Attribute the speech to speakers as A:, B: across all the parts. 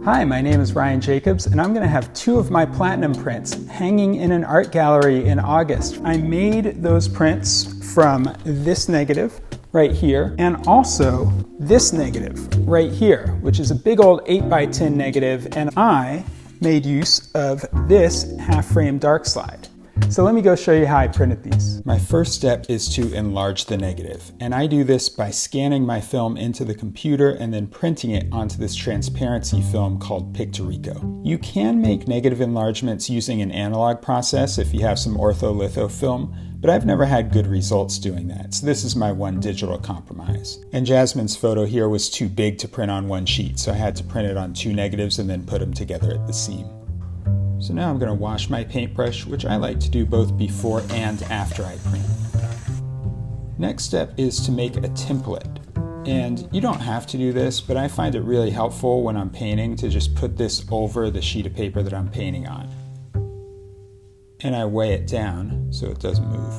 A: Hi, my name is Ryan Jacobs, and I'm going to have two of my platinum prints hanging in an art gallery in August. I made those prints from this negative right here, and also this negative right here, which is a big old 8x10 negative, and I made use of this half-frame dark slide. So let me go show you how I printed these. My first step is to enlarge the negative, and I do this by scanning my film into the computer and then printing it onto this transparency film called Pictorico. You can make negative enlargements using an analog process if you have some ortholitho film, but I've never had good results doing that, so this is my one digital compromise. And Jazmin's photo here was too big to print on one sheet, so I had to print it on two negatives and then put them together at the seam. So now I'm going to wash my paintbrush, which I like to do both before and after I print. Next step is to make a template. And you don't have to do this, but I find it really helpful when I'm painting to just put this over the sheet of paper that I'm painting on. And I weigh it down so it doesn't move.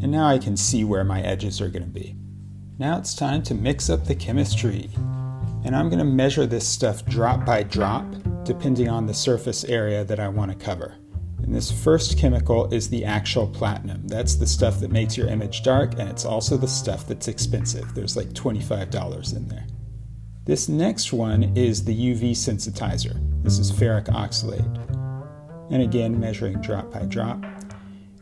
A: And now I can see where my edges are going to be. Now it's time to mix up the chemistry. And I'm going to measure this stuff drop by drop, depending on the surface area that I want to cover. And this first chemical is the actual platinum. That's the stuff that makes your image dark, and it's also the stuff that's expensive. There's like $25 in there. This next one is the UV sensitizer. This is ferric oxalate. And again, measuring drop by drop.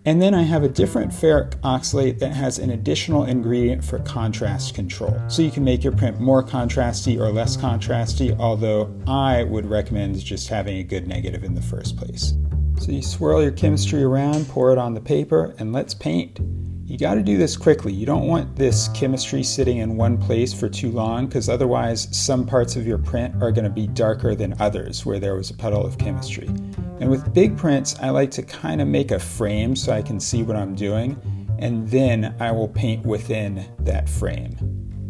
A: And then I have a different ferric oxalate that has an additional ingredient for contrast control. So you can make your print more contrasty or less contrasty, although I would recommend just having a good negative in the first place. So you swirl your chemistry around, pour it on the paper, and let's paint. You got to do this quickly. You don't want this chemistry sitting in one place for too long, because otherwise some parts of your print are going to be darker than others where there was a puddle of chemistry. And with big prints, I like to kind of make a frame so I can see what I'm doing, and then I will paint within that frame.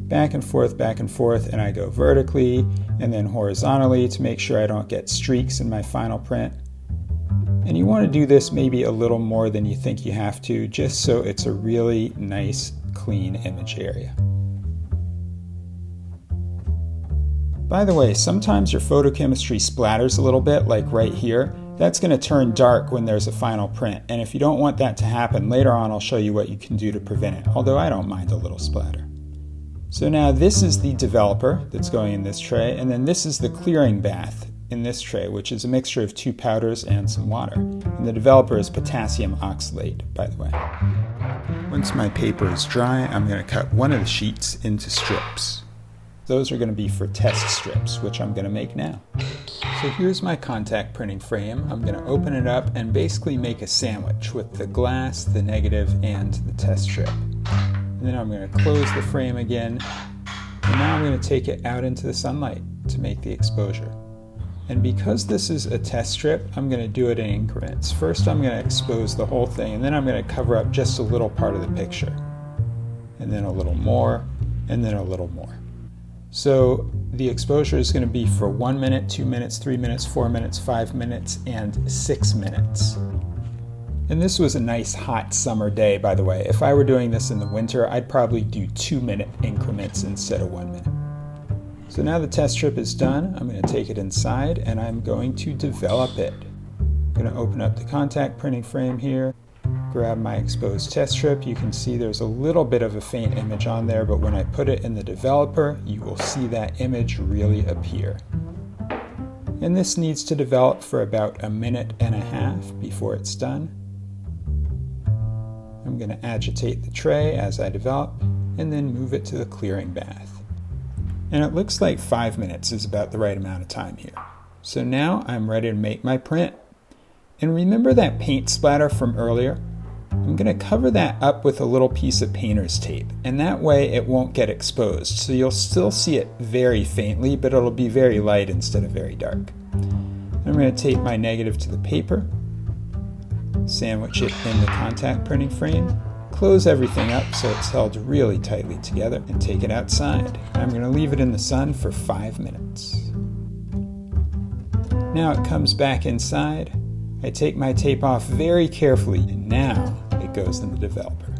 A: Back and forth, and I go vertically and then horizontally to make sure I don't get streaks in my final print. And you want to do this maybe a little more than you think you have to, just so it's a really nice, clean image area. By the way, sometimes your photochemistry splatters a little bit, like right here. That's going to turn dark when there's a final print, and if you don't want that to happen, later on I'll show you what you can do to prevent it, although I don't mind a little splatter. So now this is the developer that's going in this tray, and then this is the clearing bath in this tray, which is a mixture of two powders and some water. And the developer is potassium oxalate, by the way. Once my paper is dry, I'm going to cut one of the sheets into strips. Those are going to be for test strips, which I'm going to make now. So here's my contact printing frame. I'm going to open it up and basically make a sandwich with the glass, the negative, and the test strip. And then I'm going to close the frame again, and now I'm going to take it out into the sunlight to make the exposure. And because this is a test strip, I'm going to do it in increments. First I'm going to expose the whole thing, and then I'm going to cover up just a little part of the picture. And then a little more, and then a little more. So the exposure is going to be for 1 minute, 2 minutes, 3 minutes, 4 minutes, 5 minutes, and 6 minutes. And this was a nice hot summer day, by the way. If I were doing this in the winter, I'd probably do 2-minute increments instead of 1 minute. So now the test strip is done. I'm going to take it inside and I'm going to develop it. I'm going to open up the contact printing frame here, grab my exposed test strip. You can see there's a little bit of a faint image on there, but when I put it in the developer, you will see that image really appear. And this needs to develop for about 1.5 minutes before it's done. I'm going to agitate the tray as I develop and then move it to the clearing bath. And it looks like 5 minutes is about the right amount of time here. So now I'm ready to make my print. And remember that paint splatter from earlier? I'm going to cover that up with a little piece of painter's tape, and that way it won't get exposed. So you'll still see it very faintly, but it'll be very light instead of very dark. I'm going to tape my negative to the paper, sandwich it in the contact printing frame, close everything up so it's held really tightly together, and take it outside. I'm going to leave it in the sun for 5 minutes. Now it comes back inside. I take my tape off very carefully, and now it goes in the developer.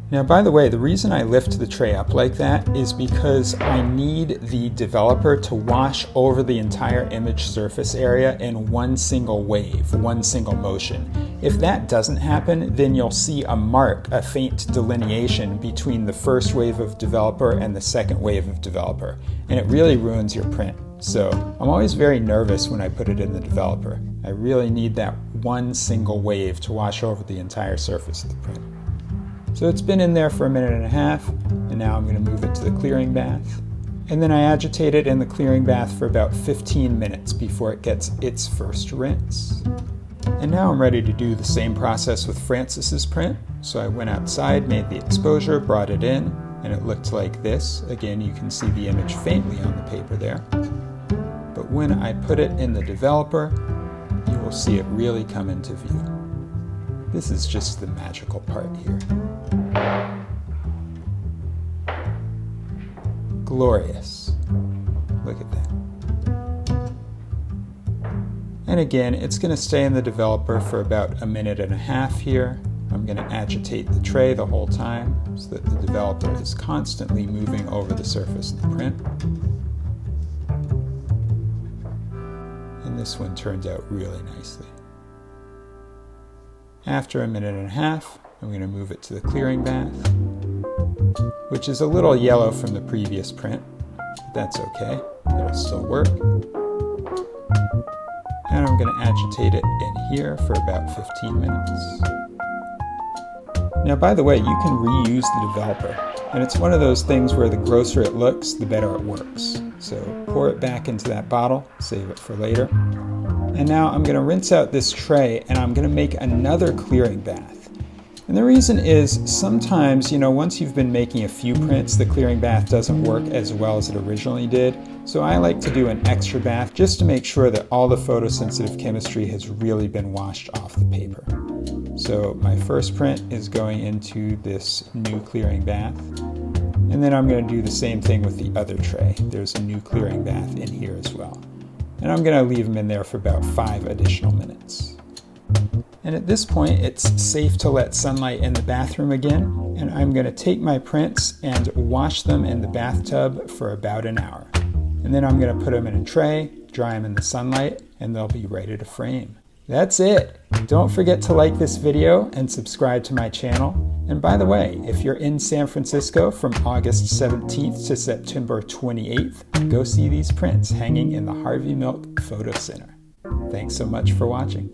A: Now, by the way, the reason I lift the tray up like that is because I need the developer to wash over the entire image surface area in one single wave, one single motion. If that doesn't happen, then you'll see a mark, a faint delineation between the first wave of developer and the second wave of developer, and it really ruins your print. So I'm always very nervous when I put it in the developer. I really need that one single wave to wash over the entire surface of the print. So it's been in there for 1.5 minutes, and now I'm going to move it to the clearing bath. And then I agitate it in the clearing bath for about 15 minutes before it gets its first rinse. And now I'm ready to do the same process with Francis's print. So I went outside, made the exposure, brought it in, and it looked like this. Again, you can see the image faintly on the paper there. But when I put it in the developer, you will see it really come into view. This is just the magical part here. Glorious. Look at that. And again, it's going to stay in the developer for about 1.5 minutes here. I'm going to agitate the tray the whole time so that the developer is constantly moving over the surface of the print. And this one turned out really nicely. After 1.5 minutes, I'm going to move it to the clearing bath, which is a little yellow from the previous print. That's okay, it'll still work. And I'm going to agitate it in here for about 15 minutes. Now, by the way, you can reuse the developer, and it's one of those things where the grosser it looks, the better it works. So pour it back into that bottle, save it for later. And now I'm going to rinse out this tray, and I'm going to make another clearing bath. And the reason is sometimes, once you've been making a few prints, the clearing bath doesn't work as well as it originally did. So I like to do an extra bath just to make sure that all the photosensitive chemistry has really been washed off the paper. So my first print is going into this new clearing bath. And then I'm going to do the same thing with the other tray. There's a new clearing bath in here as well. And I'm going to leave them in there for about 5 additional minutes. And at this point, it's safe to let sunlight in the bathroom again. And I'm going to take my prints and wash them in the bathtub for about an hour. And then I'm going to put them in a tray, dry them in the sunlight, and they'll be ready to frame. That's it! Don't forget to like this video and subscribe to my channel. And by the way, if you're in San Francisco from August 17th to September 28th, go see these prints hanging in the Harvey Milk Photo Center. Thanks so much for watching.